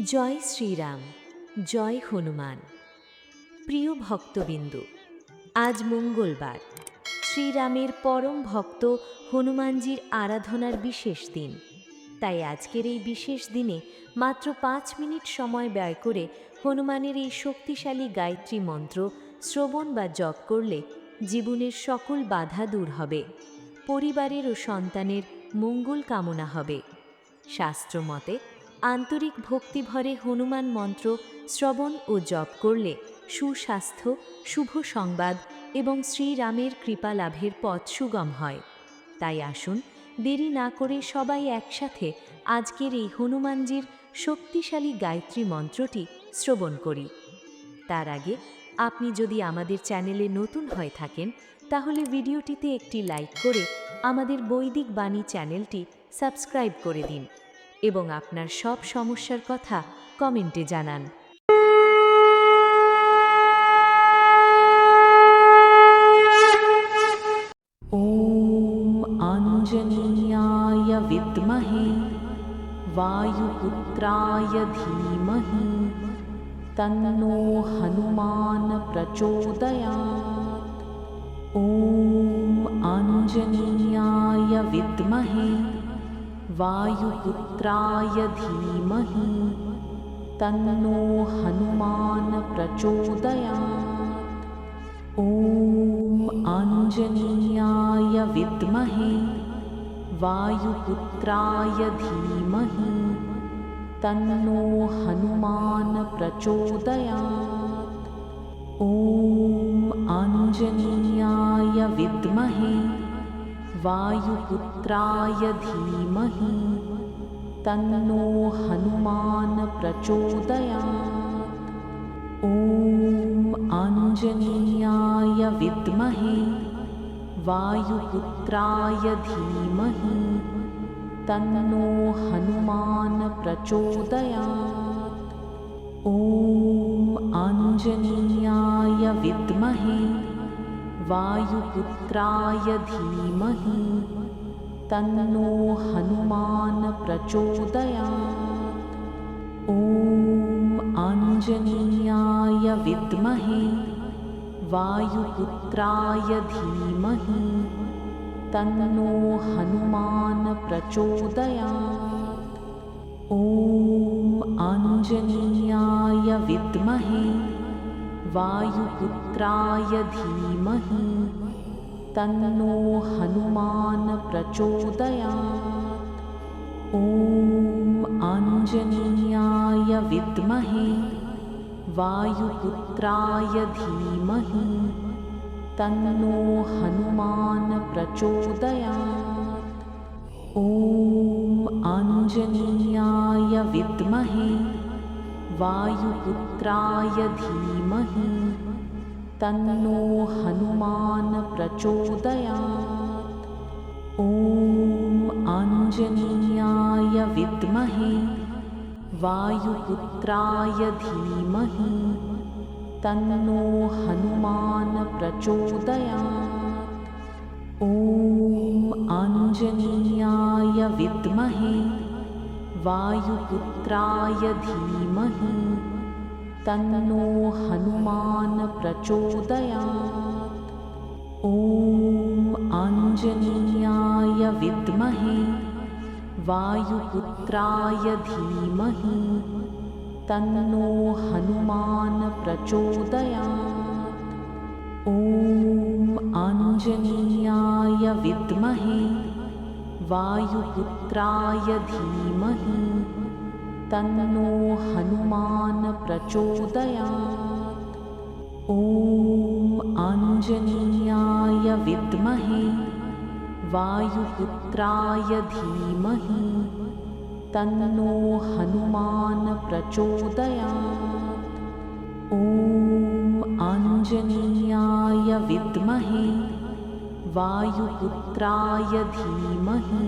জয় শ্রীরাম, জয় হনুমান। প্রিয় ভক্তবিন্দু, আজ মঙ্গলবার, শ্রীরামের পরম ভক্ত হনুমানজির আরাধনার বিশেষ দিন। তাই আজকের এই বিশেষ দিনে মাত্র 5 মিনিট সময় ব্যয় করে হনুমানের এই শক্তিশালী গায়ত্রী মন্ত্র শ্রবণ বা জপ করলে জীবনের সকল বাধা দূর হবে, পরিবারের ও সন্তানের মঙ্গল কামনা হবে। শাস্ত্রমতে আন্তরিক ভক্তিভরে হনুমান মন্ত্র শ্রবণ ও জপ করলে সুস্বাস্থ্য, শুভ সংবাদ এবং শ্রীরামের কৃপা লাভের পথ সুগম হয়। তাই আসুন দেরি না করে সবাই একসাথে আজকের এই হনুমানজির শক্তিশালী গায়ত্রী মন্ত্রটি শ্রবণ করি। তার আগে আপনি যদি আমাদের চ্যানেলে নতুন হয়ে থাকেন তাহলে ভিডিওটিতে একটি লাইক করে আমাদের বৈদিক বাণী চ্যানেলটি সাবস্ক্রাইব করে দিন এবং আপনার সব সমস্যার কথা কমেন্টে জানান। ॐ आञ्जनेयाय विद्महे वायुपुत्राय धीमहि तन्नो हनुमान् प्रचोदयात्। ॐ आञ्जनेयाय विद्महे वायुपुत्राय धीमहि तन्नो हनुमान् प्रचोदयात्। ॐ आञ्जनेयाय विद्महे वायुपुत्राय धीमहि तन्नो हनुमान् प्रचोदयात्। ॐ आञ्जनेयाय विद्महे वायुपुत्राय धीमहि तन्नो हनुमान् प्रचोदयात्। ॐ आञ्जनेयाय विद्महे वायुपुत्राय धीमहि तन्नो हनुमान् प्रचोदयात्। ॐ आञ्जनेयाय विद्महे वायुपुत्राय धीमहि तन्नो हनुमान् प्रचोदयात्। ॐ आञ्जनेयाय विद्महे वायुपुत्राय धीमहि तन्नो हनुमान् प्रचोदयात्। ॐ आञ्जनेयाय विद्महे वायुपुत्राय धीमहि तन्नो हनुमान् प्रचोदयात्। ॐ आञ्जनेयाय विद्महे वायुपुत्राय धीमहि तन्नो हनुमान् प्रचोदयात्। ॐ आञ्जनेयाय विद्महे वायुपुत्राय धीमहि तन्नो हनुमान् प्रचोदयात्। ॐ आञ्जनेयाय विद्महे वायुपुत्राय धीमहि तन्नो हनुमान् प्रचोदयात्। ॐ आञ्जनेयाय विद्महे वायुपुत्राय धीमहि तन्नो हनुमान् प्रचोदयात्। ॐ आञ्जनेयाय विद्महे वायुपुत्राय धीमहि तन्नो हनुमान् प्रचोदयात्। ॐ आञ्जनेयाय विद्महे वायुपुत्राय धीमहि तन्नो हनुमान् प्रचोदयात्। ॐ आञ्जनेयाय विद्महे वायुपुत्राय धीमहि तन्नो हनुमान् प्रचोदयात्। ॐ आञ्जनेयाय विद्महे वायुपुत्राय धीमहि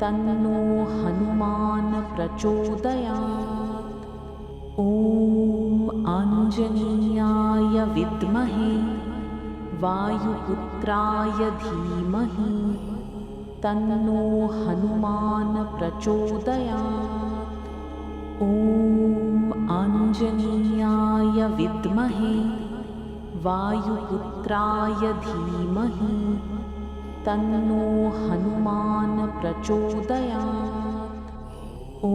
तन्नो हनुमान् प्रचोदयात्। ॐ आञ्जनेयाय विद्महे वायुपुत्राय धीमहि तन्नो हनुमान् प्रचोदयात्। ॐ आञ्जनेयाय विद्महे वायुपुत्राय धीमहि तन्नो हनुमान् प्रचोदयात्। ॐ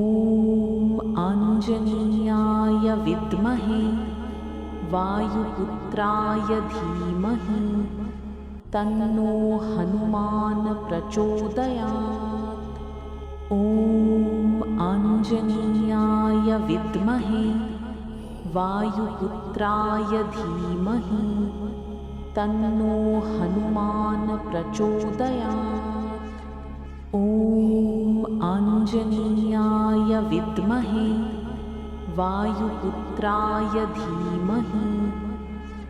आञ्जनेयाय विद्महे वायुपुत्राय धीमहि तन्नो हनुमान् प्रचोदयात्। ॐ आञ्जनेयाय विद्महे वायुपुत्राय धीमहि तन्नो हनुमान् प्रचोदयात्। ॐ आञ्जनेयाय विद्महे वायुपुत्राय धीमहि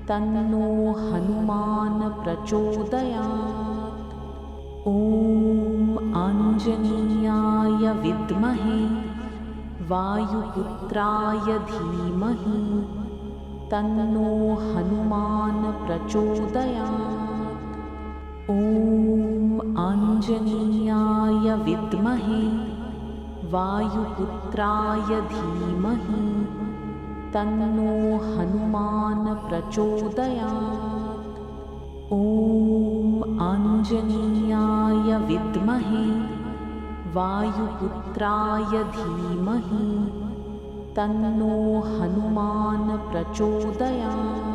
तन्नो हनुमान् प्रचोदयात्। ॐ आञ्जनेयाय विद्महे वायुपुत्राय धीमहि तन्नो हनुमान् प्रचोदयात्। ॐ आञ्जनेयाय विद्महे वायुपुत्राय धीमहि तन्नो हनुमान् प्रचोदयात्। ॐ आञ्जनेयाय विद्महे वायुपुत्राय धीमहि तन्नो हनुमान् प्रचोदयात्।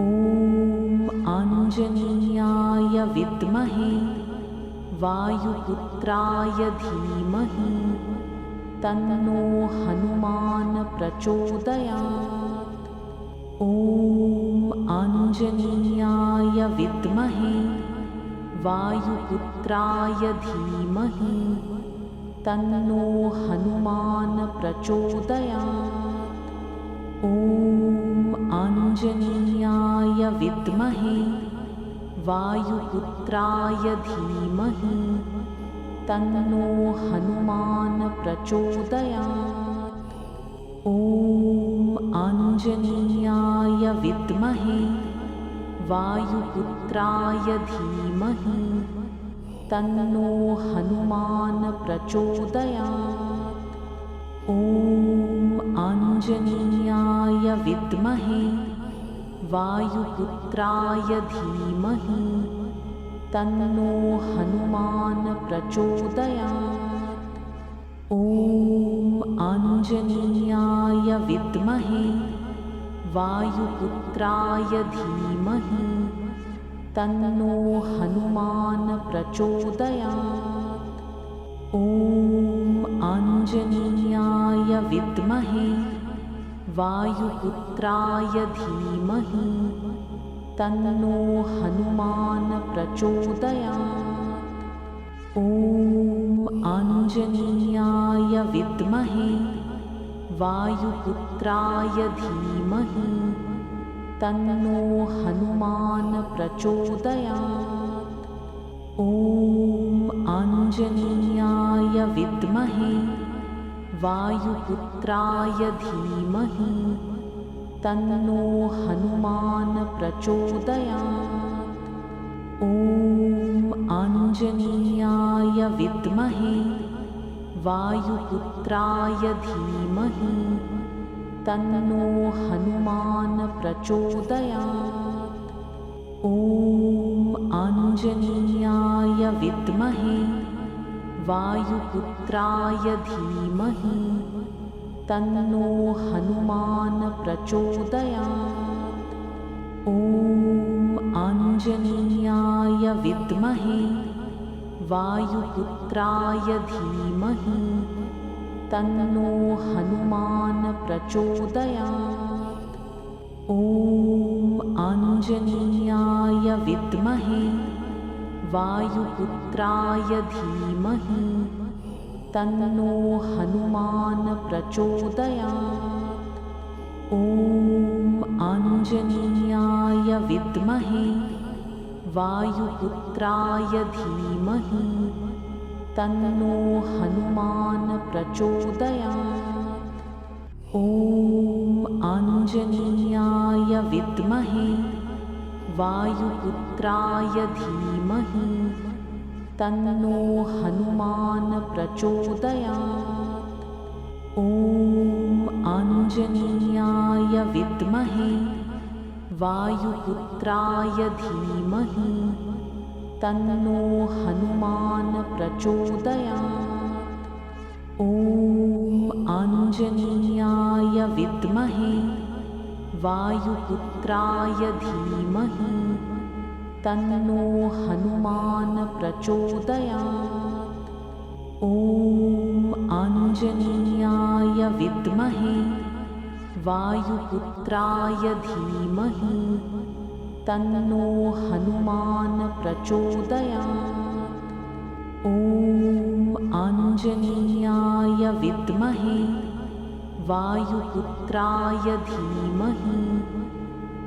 ॐ आञ्जनेयाय विद्महे वायुपुत्राय धीमहि तन्नो हनुमान् प्रचोदयात्। ॐ आञ्जनेयाय विद्महे वायुपुत्राय धीमहि तन्नो हनुमान् प्रचोदयात्। ॐ आञ्जनेयाय विद्महे वायुपुत्राय धीमहि तन्नो हनुमान् प्रचोदयात्। ॐ आञ्जनेयाय विद्महे वायुपुत्राय धीमहि तन्नो हनुमान् प्रचोदयात्। ॐ आञ्जनेयाय विद्महे वायुपुत्राय धीमहि तन्नो हनुमान् प्रचोदयात्। ॐ आञ्जनेयाय विद्महे वायुपुत्राय धीमहि तन्नो हनुमान् प्रचोदयात्। ॐ आञ्जनेयाय विद्महे वायुपुत्राय धीमहि तन्नो हनुमान् प्रचोदयात्। ॐ आञ्जनेयाय विद्महे वायुपुत्राय धीमहि तन्नो हनुमान् प्रचोदयात्। ॐ आञ्जनेयाय विद्महे वायुपुत्राय धीमहि तन्नो हनुमान् प्रचोदयात्। ॐ आञ्जनेयाय विद्महे वायुपुत्राय धीमहि तन्नो हनुमान् प्रचोदयात्। ॐ आञ्जनेयाय विद्महे वायुपुत्राय धीमहि तन्नो हनुमान् प्रचोदयात्। ॐ आञ्जनेयाय विद्महे वायुपुत्राय धीमहि तन्नो हनुमान् प्रचोदयात्। ॐ आञ्जनेयाय विद्महे वायुपुत्राय धीमहि तन्नो हनुमान् प्रचोदयात्। ॐ आञ्जनेयाय विद्महे वायुपुत्राय धीमहि तन्नो हनुमान् प्रचोदयात्। ॐ आञ्जनेयाय विद्महे वायुपुत्राय धीमहि तन्नो हनुमान् प्रचोदयात्। ॐ आञ्जनेयाय विद्महे वायुपुत्राय धीमहि तन्नो हनुमान् प्रचोदयात्। ॐ आञ्जनेयाय विद्महे वायुपुत्राय धीमहि तन्नो हनुमान् प्रचोदयात्। ॐ आञ्जनेयाय विद्महे वायुपुत्राय धीमहि तन्नो हनुमान् प्रचोदयात्। ॐ आञ्जनेयाय विद्महे वायुपुत्राय धीमहि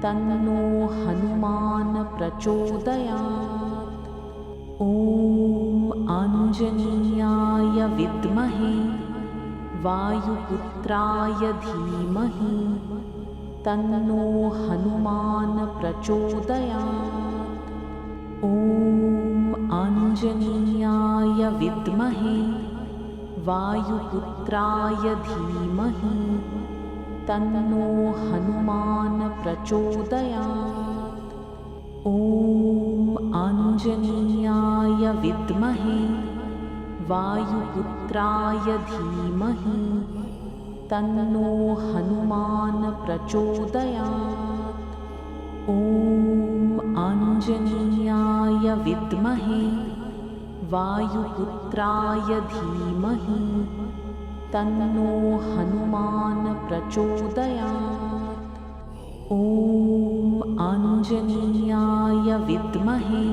तन्नो हनुमान् प्रचोदयात्। ॐ आञ्जनेयाय विद्महे वायुपुत्राय धीमहि तन्नो हनुमान् प्रचोदयात्। ॐ आञ्जनेयाय विद्महे वायुपुत्राय धीमहि तन्नो हनुमान् प्रचोदयात्। ॐ आञ्जनेयाय विद्महे वायुपुत्राय धीमहि तन्नो हनुमान् प्रचोदयात्। ॐ आञ्जनेयाय विद्महे वायुपुत्राय धीमहि तन्नो हनुमान् प्रचोदयात्। ॐ आञ्जनेयाय विद्महे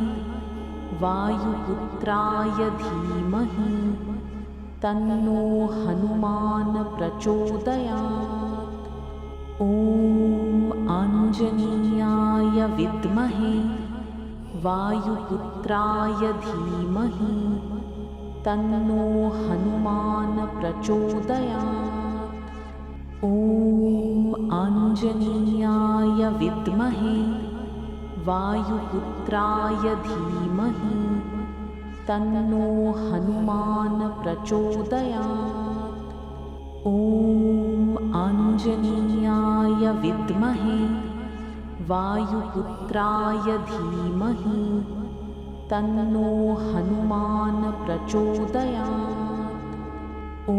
वायुपुत्राय धीमहि तन्नो हनुमान् प्रचोदयात्। ॐ आञ्जनेयाय विद्महे वायुपुत्राय धीमहि तन्नो हनुमान् प्रचोदयात्। ॐ आञ्जनेयाय विद्महे वायुपुत्राय धीमहि तन्नो हनुमान् प्रचोदयात्। ॐ आञ्जनेयाय विद्महे वायुपुत्राय धीमहि तन्नो हनुमान् प्रचोदयात्। ॐ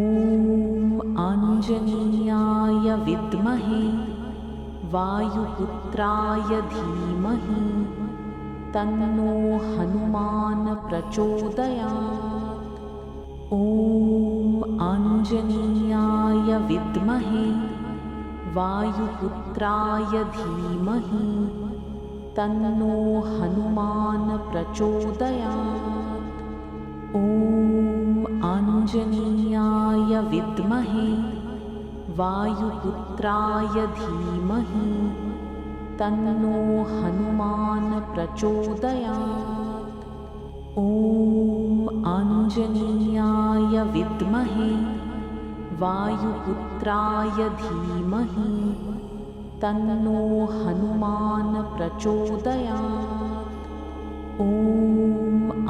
आञ्जनेयाय विद्महे वायुपुत्राय धीमहि तन्नो हनुमान् प्रचोदयात्। ॐ आञ्जनेयाय विद्महे वायुपुत्राय धीमहि तन्नो हनुमान् प्रचोदयात्। ॐ आञ्जनेयाय विद्महे वायुपुत्राय धीमहि तन्नो हनुमान् प्रचोदयात्। ॐ आञ्जनेयाय विद्महे वायुपुत्राय धीमहि तन्नो हनुमान् प्रचोदयात्। ॐ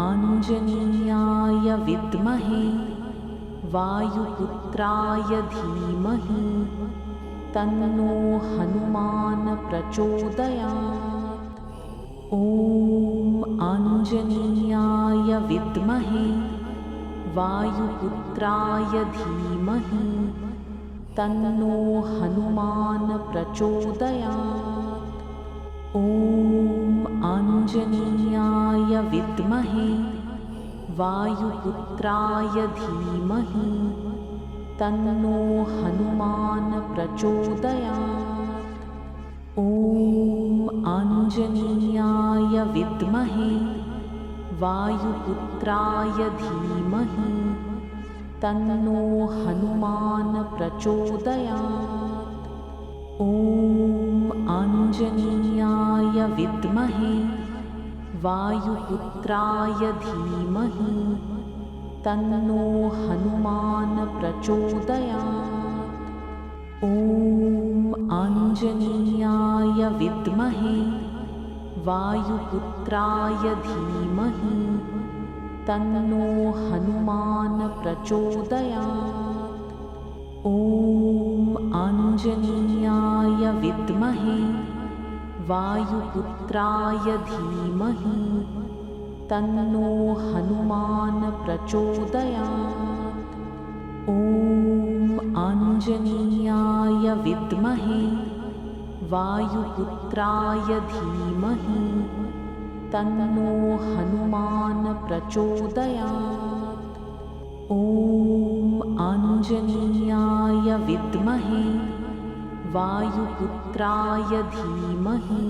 आञ्जनेयाय विद्महे वायुपुत्राय धीमहि तन्नो हनुमान् प्रचोदयात्। ॐ आञ्जनेयाय विद्महे वायुपुत्राय धीमहि तन्नो हनुमान् प्रचोदयात्। ॐ आञ्जनेयाय विद्महे वायुपुत्राय धीमहि तन्नो हनुमान् प्रचोदयात्। ॐ आञ्जनेयाय विद्महे वायुपुत्राय धीमहि तन्नो हनुमान् प्रचोदयात्। ॐ आञ्जनेयाय विद्महे वायुपुत्राय धीमहि तन्नो हनुमान् प्रचोदयात्। ॐ आञ्जनेयाय विद्महे वायुपुत्राय धीमहि तन्नो हनुमान् प्रचोदयात्। ॐ आञ्जनेयाय विद्महे वायुपुत्राय धीमहि तन्नो हनुमान् प्रचोदयात्। ॐ आञ्जनेयाय विद्महे वायुपुत्राय धीमहि तन्नो हनुमान् प्रचोदयात्। ॐ आञ्जनेयाय विद्महे वायुपुत्राय धीमहि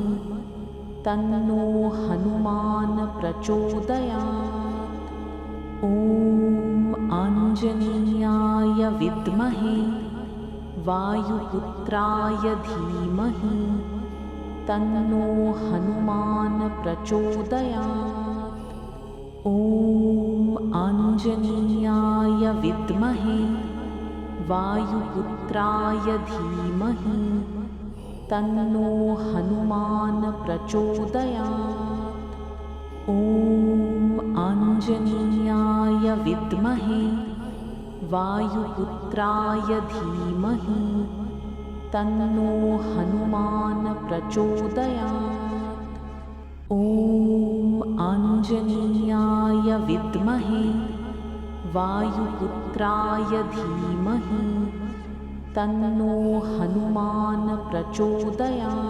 तन्नो हनुमान् प्रचोदयात्। ॐ आञ्जनेयाय विद्महे वायुपुत्राय धीमहि तन्नो हनुमान् प्रचोदयात्। ॐ आञ्जनेयाय विद्महे वायुपुत्राय धीमहि तन्नो हनुमान् प्रचोदयात्। ॐ आञ्जनेयाय विद्महे वायुपुत्राय धीमहि तन्नो हनुमान् प्रचोदयात्। ॐ आञ्जनेयाय विद्महे वायुपुत्राय धीमहि तन्नो हनुमान् प्रचोदयात्।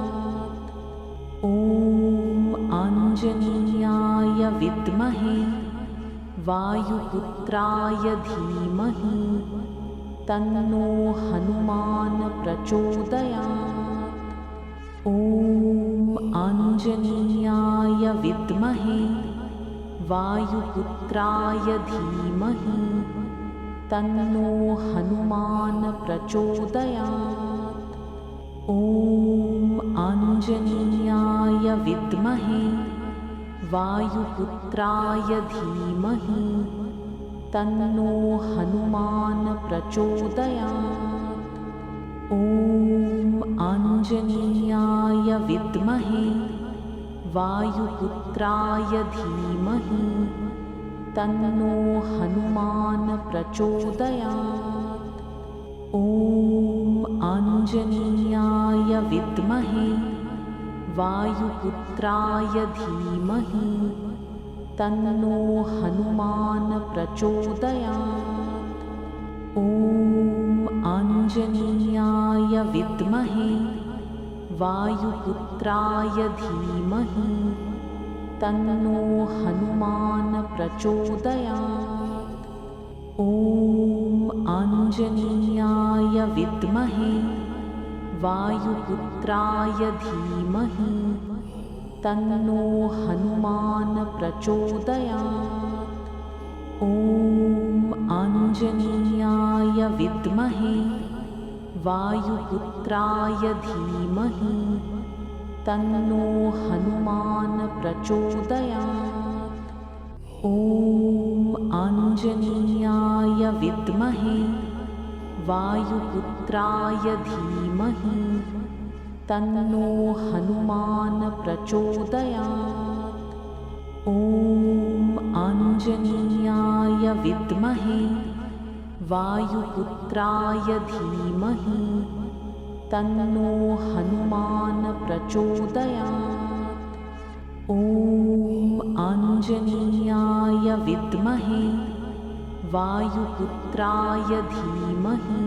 ॐ आञ्जनेयाय विद्महे वायुपुत्राय धीमहि तन्नो हनुमान् प्रचोदयात्। ॐ आञ्जनेयाय विद्महे वायुपुत्राय धीमहि तन्नो हनुमान् प्रचोदयात्। ॐ आञ्जनेयाय विद्महे वायुपुत्राय धीमहि तन्नो हनुमान् प्रचोदयात्। ॐ आञ्जनेयाय विद्महे वायुपुत्राय धीमहि तन्नो हनुमान् प्रचोदयात्। ॐ आञ्जनेयाय विद्महे वायुपुत्राय धीमहि तन्नो हनुमान् प्रचोदयात्। ॐ आञ्जनेयाय विद्महे वायुपुत्राय धीमहि तन्नो हनुमान् प्रचोदयात्। ॐ आञ्जनेयाय विद्महे वायुपुत्राय धीमहि तन्नो हनुमान् प्रचोदयात्। ॐ आञ्जनेयाय विद्महे वायुपुत्राय धीमहि तन्नो हनुमान् प्रचोदयात्। ॐ आञ्जनेयाय विद्महे वायुपुत्राय धीमहि तन्नो हनुमान् प्रचोदयात्। ॐ आञ्जनेयाय विद्महे वायुपुत्राय धीमहि तन्नो हनुमान् प्रचोदयात्। ॐ आञ्जनेयाय विद्महे वायुपुत्राय धीमहि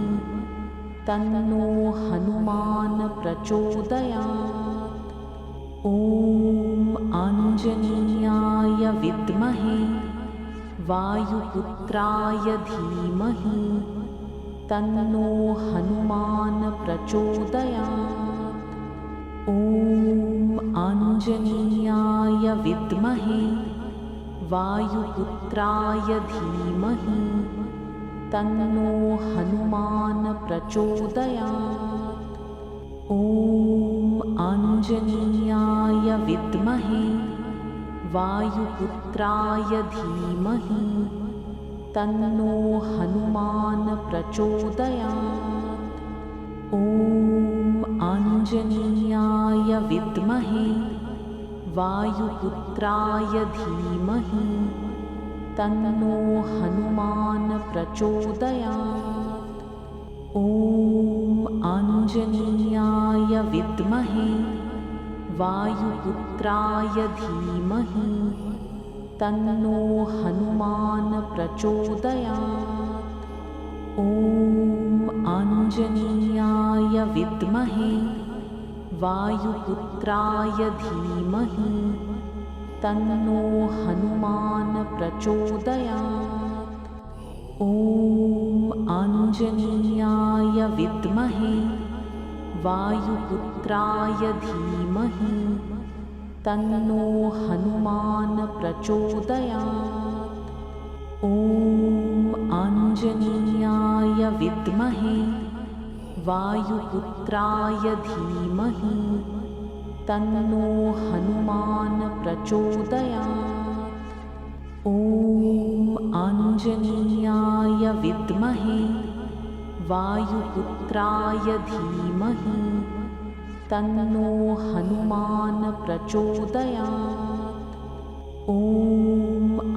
तन्नो हनुमान् प्रचोदयात्। ॐ आञ्जनेयाय विद्महे वायुपुत्राय धीमहि तन्नो हनुमान् प्रचोदयात्। ॐ आञ्जनेयाय विद्महे वायुपुत्राय धीमहि तन्नो हनुमान् प्रचोदयात्। ॐ आञ्जनेयाय विद्महे वायुपुत्राय धीमहि तन्नो हनुमान् प्रचोदयात्। ॐ आञ्जनेयाय विद्महे वायुपुत्राय धीमहि तन्नो हनुमान् प्रचोदयात्। ॐ आञ्जनेयाय विद्महे वायुपुत्राय धीमहि तन्नो हनुमान् प्रचोदयात्। ॐ आञ्जनेयाय विद्महे वायुपुत्राय धीमहि तन्नो हनुमान् प्रचोदयात्। ॐ आञ्जनेयाय विद्महे वायुपुत्राय धीमहि तन्नो हनुमान् प्रचोदयात्। ॐ आञ्जनेयाय विद्महे वायुपुत्राय धीमहि तन्नो हनुमान् प्रचोदयात्। ॐ आञ्जनेयाय विद्महे वायुपुत्राय धीमहि तन्नो हनुमान् प्रचोदयात्। ॐ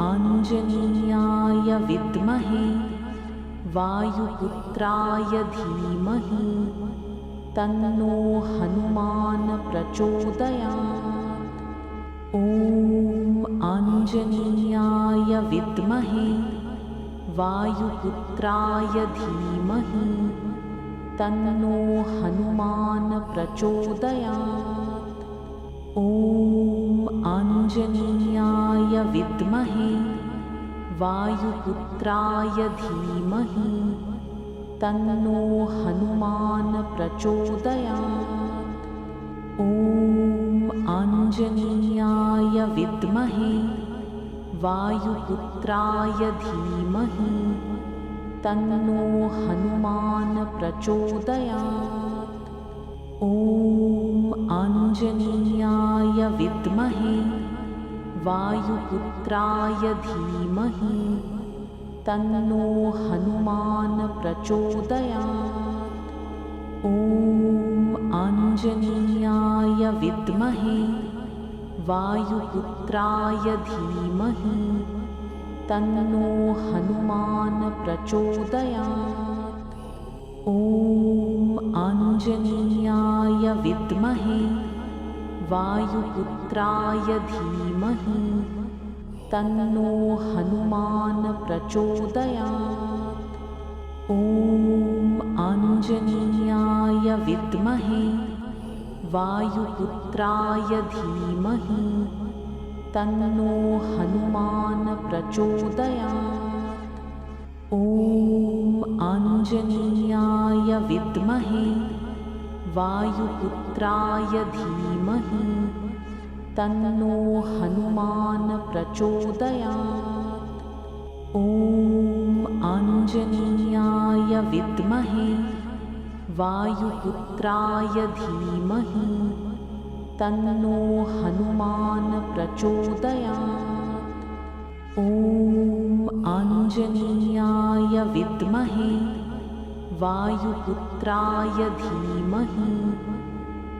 आञ्जनेयाय विद्महे वायुपुत्राय धीमहि तन्नो हनुमान् प्रचोदयात्। ॐ आञ्जनेयाय विद्महे वायुपुत्राय धीमहि तन्नो हनुमान् प्रचोदयात्। ॐ आञ्जनेयाय विद्महे वायुपुत्राय धीमहि तन्नो हनुमान् प्रचोदयात्। ॐ आञ्जनेयाय विद्महे वायुपुत्राय धीमहि तन्नो हनुमान् प्रचोदयात्। ॐ आञ्जनेयाय विद्महे वायुपुत्राय धीमहि तन्नो हनुमान् प्रचोदयात्। ॐ आञ्जनेयाय विद्महे वायुपुत्राय धीमहि तन्नो हनुमान् प्रचोदयात्। ॐ आञ्जनेयाय विद्महे वायुपुत्राय धीमहि तन्नो हनुमान् प्रचोदयात्। ॐ आञ्जनेयाय विद्महे वायुपुत्राय धीमहि तन्नो हनुमान् प्रचोदयात्। ॐ आञ्जनेयाय विद्महे वायुपुत्राय धीमहि तन्नो हनुमान् प्रचोदयात्। ॐ आञ्जनेयाय विद्महे वायुपुत्राय धीमहि तन्नो हनुमान् प्रचोदयात्। ॐ आञ्जनेयाय विद्महे वायुपुत्राय धीमहि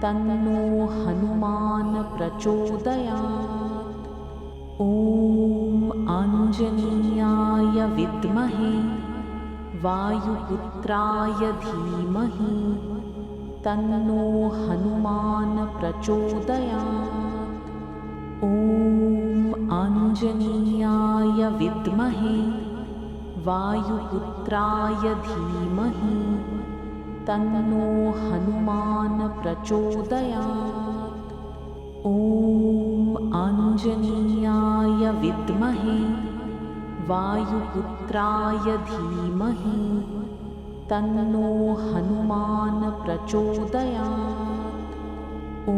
तन्नो हनुमान् प्रचोदयात्। ॐ आञ्जनेयाय विद्महे वायुपुत्राय धीमहि तन्नो हनुमान् प्रचोदयात्। ॐ आञ्जनेयाय विद्महे वायुपुत्राय धीमहि तन्नो हनुमान् प्रचोदयात्। ॐ आञ्जनेयाय विद्महे वायुपुत्राय धीमहि तन्नो हनुमान् प्रचोदयात्। ॐ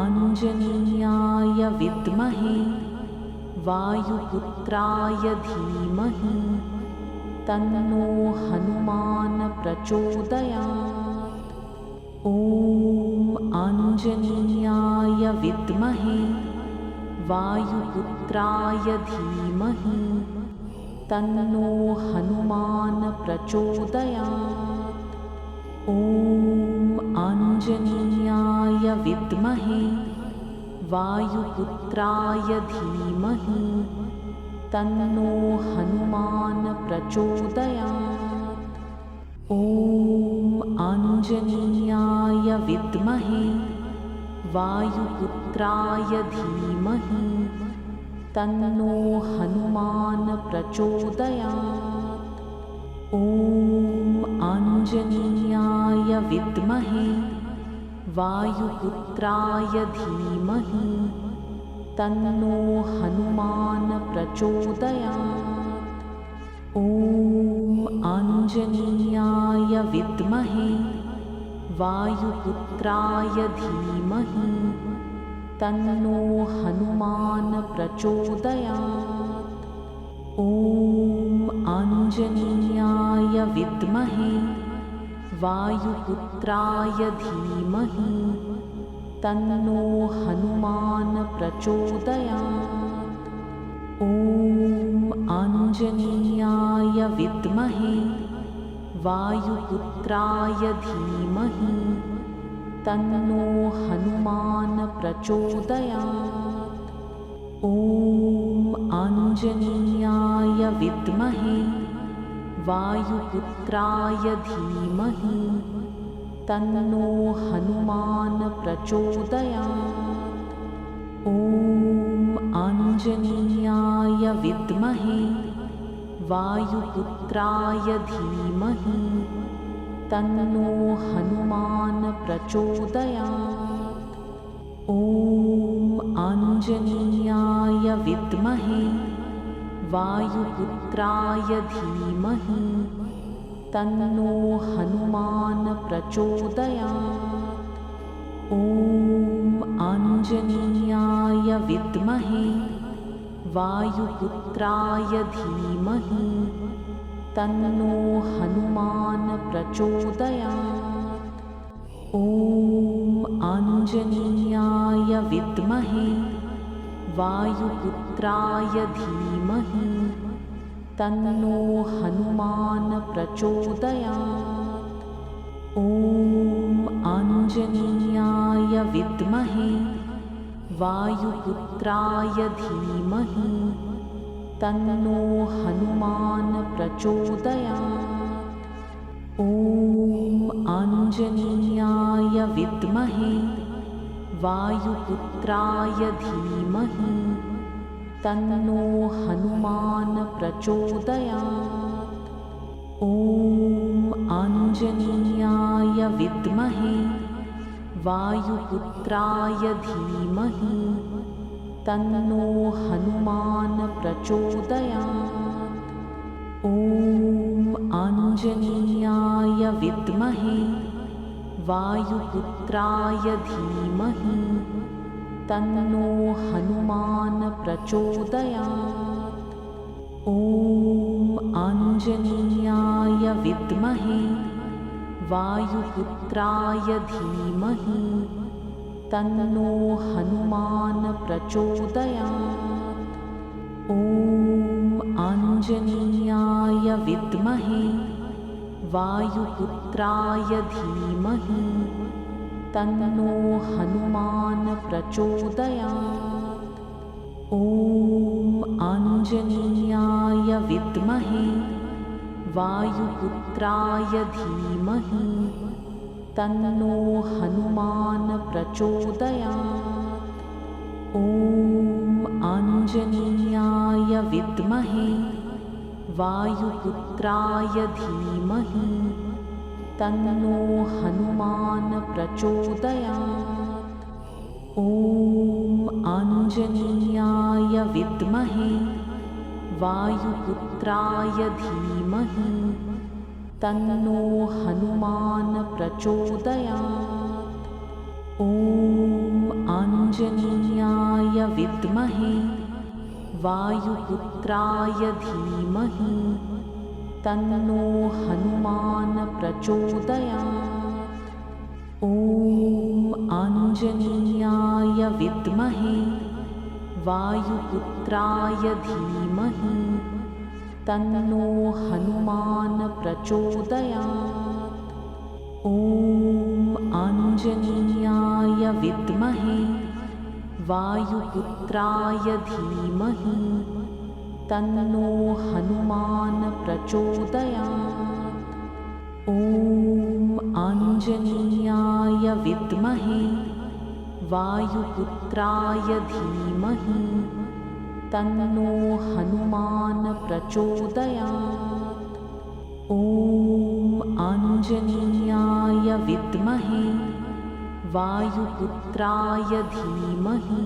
आञ्जनेयाय विद्महे वायुपुत्राय धीमहि तन्नो हनुमान् प्रचोदयात्। ॐ आञ्जनेयाय विद्महे वायुपुत्राय धीमहि तन्नो हनुमान् प्रचोदयात्। ॐ आञ्जनेयाय विद्महे वायुपुत्राय धीमहि तन्नो हनुमान् प्रचोदयात्। ॐ आञ्जनेयाय विद्महे वायुपुत्राय धीमहि तन्नो हनुमान् प्रचोदयात्। ॐ आञ्जनेयाय विद्महे वायुपुत्राय धीमहि तन्नो हनुमान् प्रचोदयात्। ॐ आञ्जनेयाय विद्महे वायुपुत्राय धीमहि तन्नो हनुमान् प्रचोदयात्। ॐ आञ्जनेयाय विद्महे वायुपुत्राय धीमहि तन्नो हनुमान् प्रचोदयात्। ॐ आञ्जनेयाय विद्महे वायुपुत्राय धीमहि तन्नो हनुमान् प्रचोदयात्। ॐ आञ्जनेयाय विद्महे वायुपुत्राय धीमहि तन्नो हनुमान् प्रचोदयात्। ॐ आञ्जनेयाय विद्महे वायुपुत्राय धीमहि तन्नो हनुमान् प्रचोदयात्। ॐ आञ्जनेयाय विद्महे वायुपुत्राय धीमहि तन्नो हनुमान् प्रचोदयात्। ॐ आञ्जनेयाय विद्महे वायुपुत्राय धीमहि तन्नो हनुमान् प्रचोदयात्। ॐ आञ्जनेयाय विद्महे वायुपुत्राय धीमहि तन्नो हनुमान् प्रचोदयात्। ॐ आञ्जनेयाय विद्महे वायुपुत्राय धीमहि तन्नो हनुमान् प्रचोदयात्। ॐ आञ्जनेयाय विद्महे वायुपुत्राय धीमहि तन्नो हनुमान् प्रचोदयात्। ॐ आञ्जनेयाय विद्महे वायुपुत्राय धीमहि तन्नो हनुमान् प्रचोदयात्। ॐ आञ्जनेयाय विद्महे वायुपुत्राय धीमहि तन्नो हनुमान् प्रचोदयात्। ॐ आञ्जनेयाय विद्महे वायुपुत्राय धीमहि तन्नो हनुमान् प्रचोदयात्। ॐ आञ्जनेयाय विद्महे वायुपुत्राय धीमहि तन्नो हनुमान् प्रचोदयात्। ॐ आञ्जनेयाय विद्महे वायुपुत्राय धीमहि तन्नो हनुमान् प्रचोदयात्। ॐ आञ्जनेयाय विद्महे वायुपुत्राय धीमहि तन्नो हनुमान् प्रचोदयात्। ॐ आञ्जनेयाय विद्महे वायुपुत्राय धीमहि तन्नो हनुमान् प्रचोदयात्। ॐ आञ्जनेयाय विद्महे वायुपुत्राय धीमहि तन्नो हनुमान् प्रचोदयात्। ॐ आञ्जनेयाय विद्महे वायुपुत्राय धीमहि तन्नो हनुमान् प्रचोदयात्। ॐ आञ्जनेयाय विद्महे वायुपुत्राय धीमहि तन्नो हनुमान् प्रचोदयात्। ॐ आञ्जनेयाय विद्महे वायुपुत्राय धीमहि तन्नो हनुमान् प्रचोदयात्। ॐ आञ्जनेयाय विद्महे वायुपुत्राय धीमहि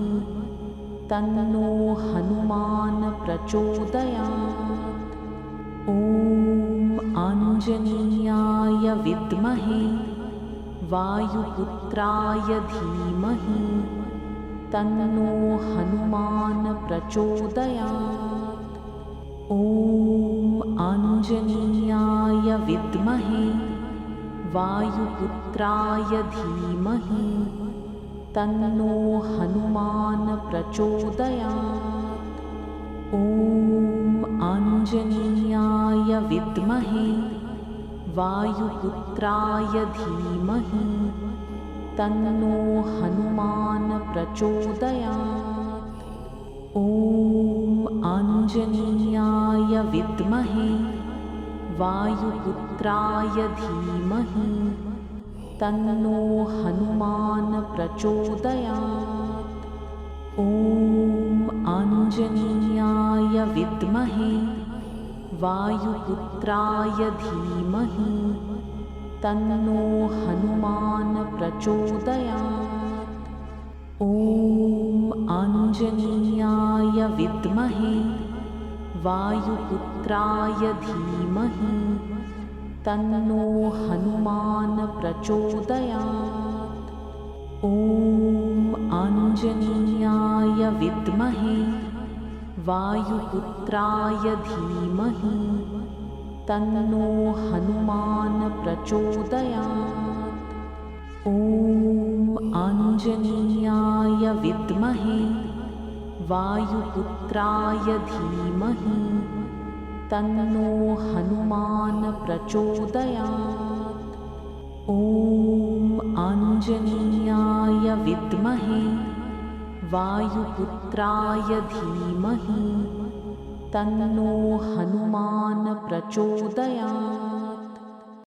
तन्नो हनुमान् प्रचोदयात्। ॐ आञ्जनेयाय विद्महे वायुपुत्राय धीमहि तन्नो हनुमान् प्रचोदयात्। ॐ आञ्जनेयाय विद्महे वायुपुत्राय धीमहि तन्नो हनुमान् प्रचोदयात्। ॐ आञ्जनेयाय विद्महे वायुपुत्राय धीमहि तन्नो हनुमान् प्रचोदयात्। ॐ आञ्जनेयाय विद्महे वायुपुत्राय धीमहि तन्नो हनुमान् प्रचोदयात्। ॐ आञ्जनेयाय विद्महे वायुपुत्राय धीमहि तन्नो हनुमान् प्रचोदयात्। ॐ आञ्जनेयाय विद्महे वायुपुत्राय धीमहि तन्नो हनुमान् प्रचोदयात्। ॐ आञ्जनेयाय विद्महे वायुपुत्राय धीमहि तन्नो हनुमान् प्रचोदयात्। ॐ आञ्जनेयाय विद्महे वायुपुत्राय धीमहि तन्नो हनुमान् प्रचोदयात्। ॐ आञ्जनेयाय विद्महे वायुपुत्राय धीमहि तन्नो हनुमान् प्रचोदयात्।